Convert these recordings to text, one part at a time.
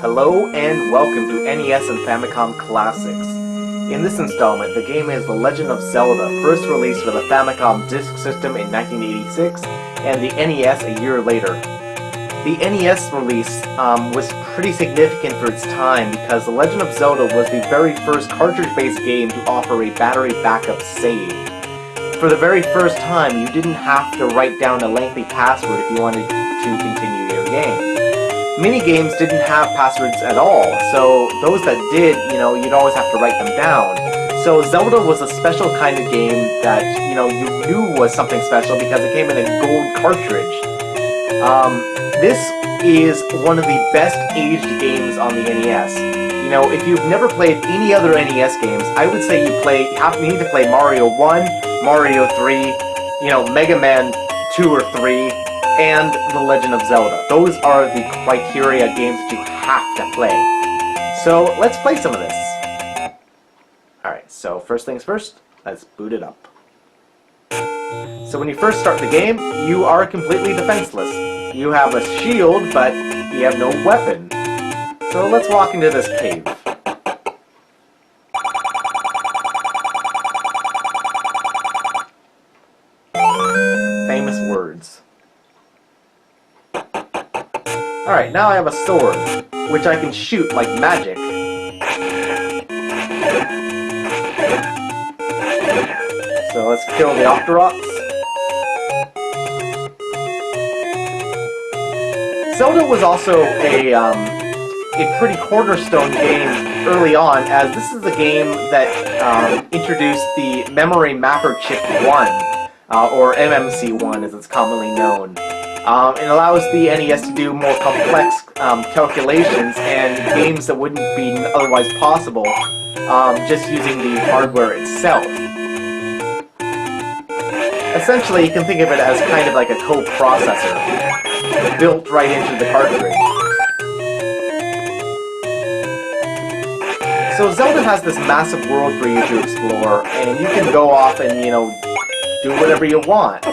Hello and welcome to NES and Famicom Classics. In this installment, the game is The Legend of Zelda, first released for the Famicom Disk System in 1986, and the NES a year later. The NES release was pretty significant for its time because The Legend of Zelda was the very first cartridge-based game to offer a battery backup save. For the very first time, you didn't have to write down a lengthy password if you wanted to continue your game. Many games didn't have passwords at all, so those that did, you'd always have to write them down. So Zelda was a special kind of game that, you knew was something special because it came in a gold cartridge. This is one of the best aged games on the NES. If you've never played any other NES games, I would say you need to play Mario 1, Mario 3, Mega Man 2 or 3, and The Legend of Zelda. Those are the criteria games that you have to play. So let's play some of this. Alright, so first things first, let's boot it up. So when you first start the game, you are completely defenseless. You have a shield, but you have no weapon. So let's walk into this cave. Famous words. Alright, now I have a sword, which I can shoot like magic. So let's kill the Octoroks. Zelda was also a pretty cornerstone game early on, as this is a game that introduced the Memory Mapper Chip 1, or MMC1 as it's commonly known. It allows the NES to do more complex calculations and games that wouldn't be otherwise possible just using the hardware itself. Essentially, you can think of it as kind of like a coprocessor built right into the cartridge. So Zelda has this massive world for you to explore, and you can go off and, do whatever you want.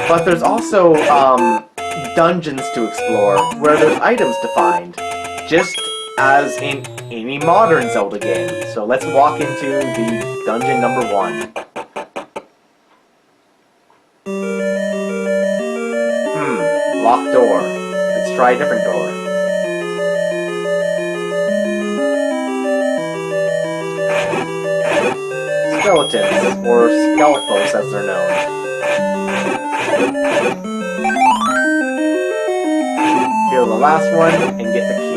But there's also dungeons to explore, where there's items to find, just as in any modern Zelda game. So let's walk into the dungeon number 1. Locked door. Let's try a different door. Skeletons, or Skelphos as they're known. Kill the last one and get the key.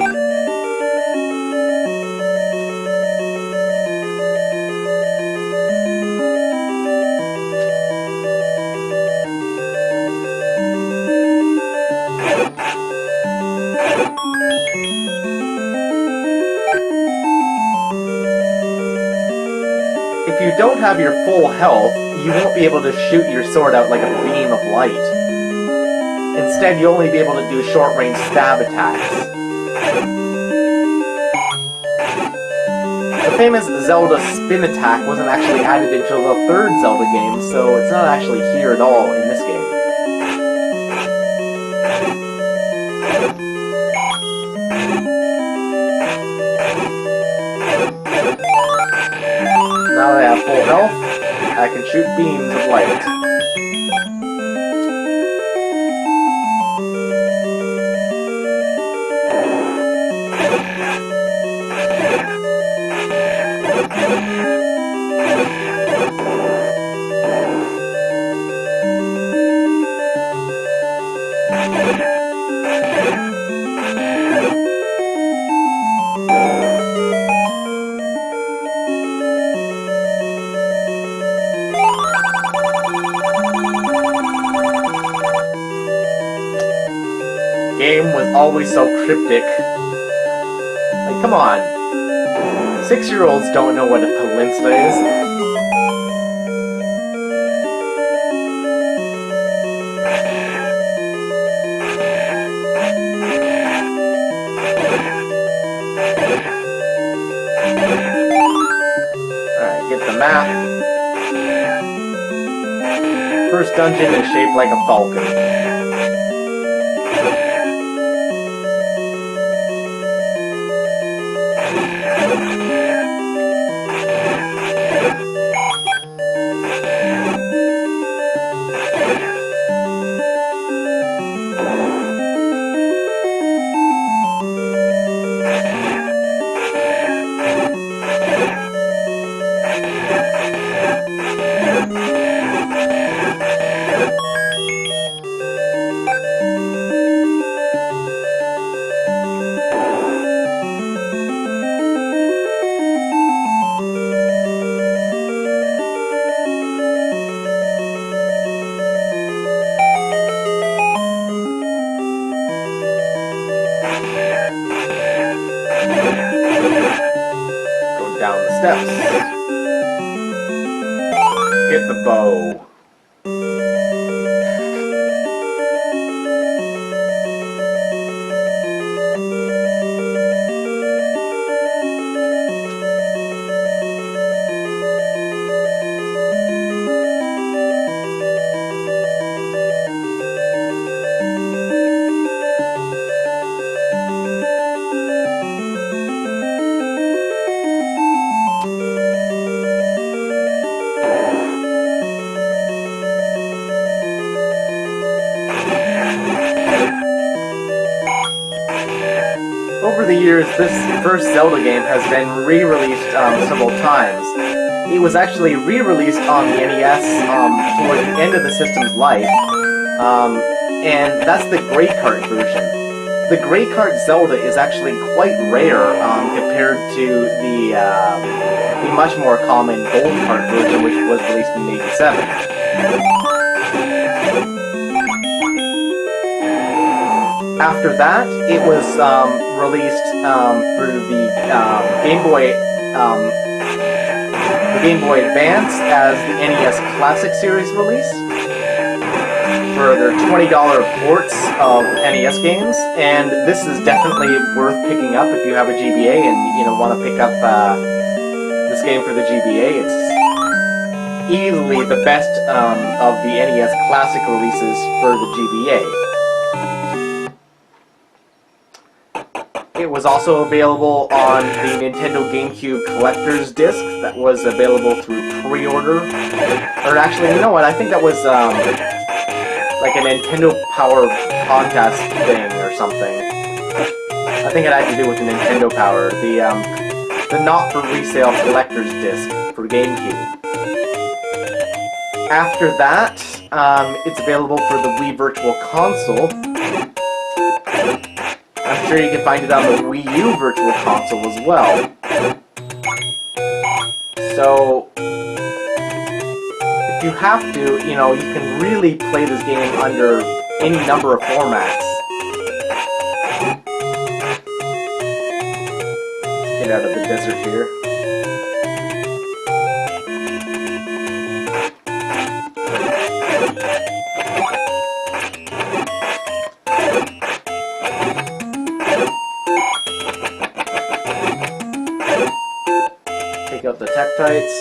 If you don't have your full health, you won't be able to shoot your sword out like a beam of light. Instead, you'll only be able to do short-range stab attacks. The famous Zelda spin attack wasn't actually added until the 3rd Zelda game, so it's not actually here at all in this game. Now that I have full health, I can shoot beams of light. Game was always so cryptic. Like, come on. 6-year-olds don't know what a peninsula is. Alright, get the map. First dungeon is shaped like a falcon. Go down the steps. Get the bow. Over the years, this first Zelda game has been re-released several times. It was actually re-released on the NES toward the end of the system's life, and that's the Grey Cart version. The Grey Cart Zelda is actually quite rare compared to the much more common Gold Cart version, which was released in '87. After that, it was released for the Game Boy Advance as the NES Classic Series release for their $20 ports of NES games, and this is definitely worth picking up if you have a GBA and want to pick up this game for the GBA. It's easily the best of the NES Classic releases for the GBA. It was also available on the Nintendo GameCube Collector's Disc that was available through pre-order. Or actually, you know what, I think that was like a Nintendo Power contest thing or something. I think it had to do with the Nintendo Power, the not-for-resale Collector's Disc for GameCube. After that, it's available for the Wii Virtual Console. I'm sure you can find it on the Wii U Virtual Console as well. So, if you have to, you can really play this game under any number of formats. Let's get out of the desert here. Take out the Tektites.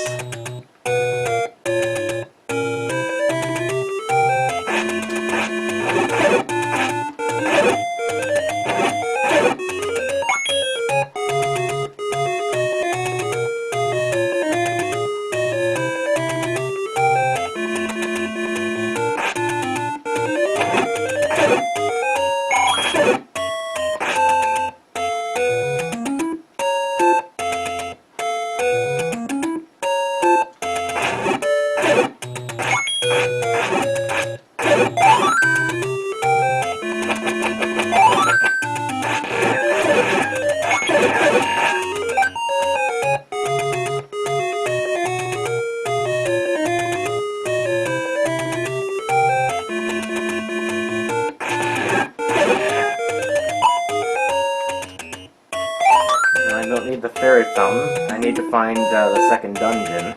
I don't need the fairy fountain. I need to find the second dungeon.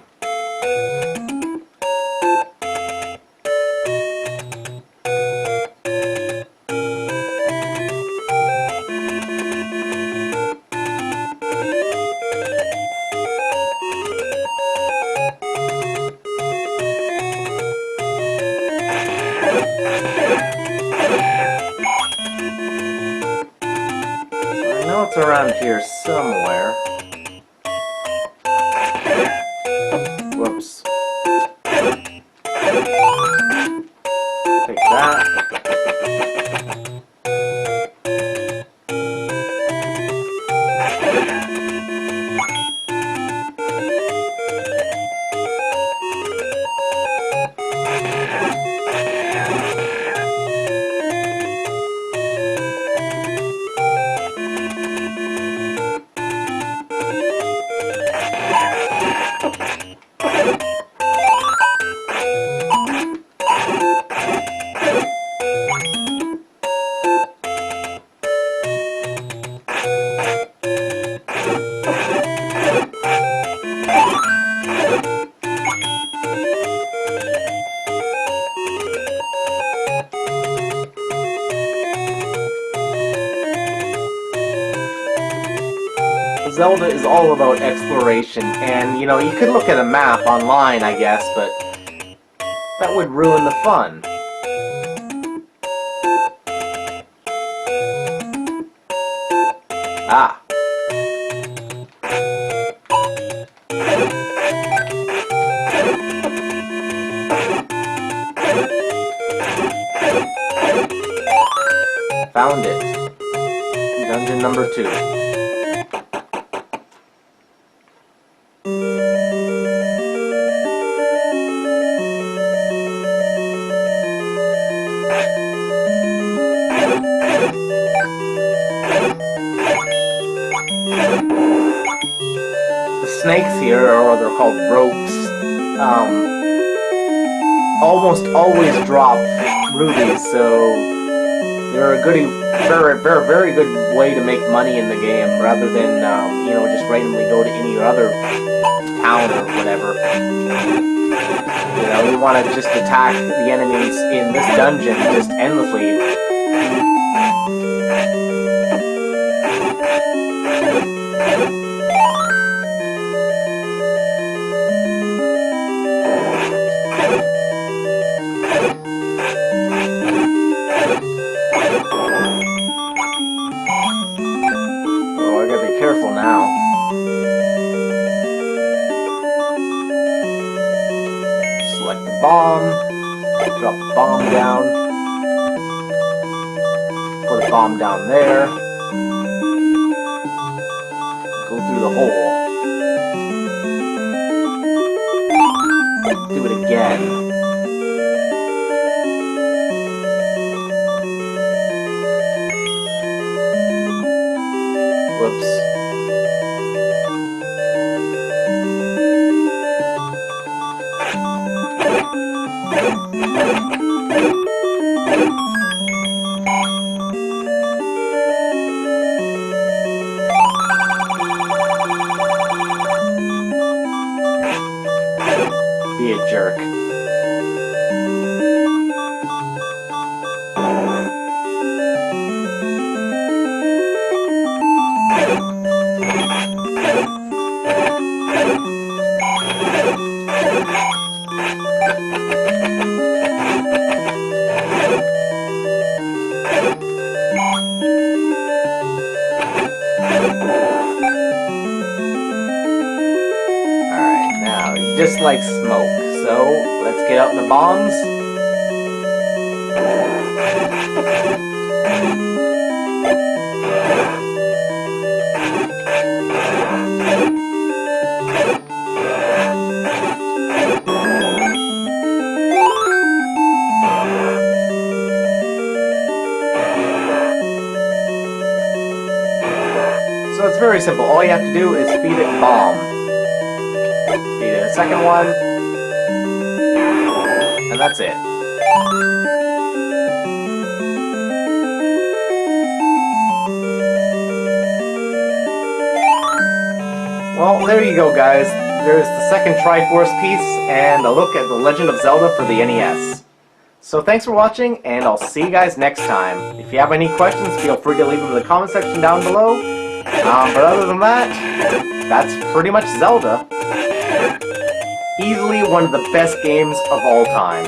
I know it's around here somewhere. Whoops. Take that. Zelda is all about exploration, and, you know, you could look at a map online, I guess, but that would ruin the fun. Ah. Found it. Dungeon number 2. The snakes here, or they're called ropes, almost always drop rubies, so they're a very good way to make money in the game, rather than, you know, just randomly go to any other town or whatever. You know, you want to just attack the enemies in this dungeon just endlessly. Careful now. Select the bomb. Drop the bomb down. Put a bomb down there. Go through the hole. Do it again. Whoops. Be a jerk. Just like smoke. So, let's get out the bombs. So it's very simple. All you have to do is feed it bomb. Feed it a second one, and that's it. Well, there you go, guys. There's the second Triforce piece, and a look at The Legend of Zelda for the NES. So thanks for watching, and I'll see you guys next time. If you have any questions, feel free to leave them in the comment section down below. But other than that, that's pretty much Zelda. Easily one of the best games of all time.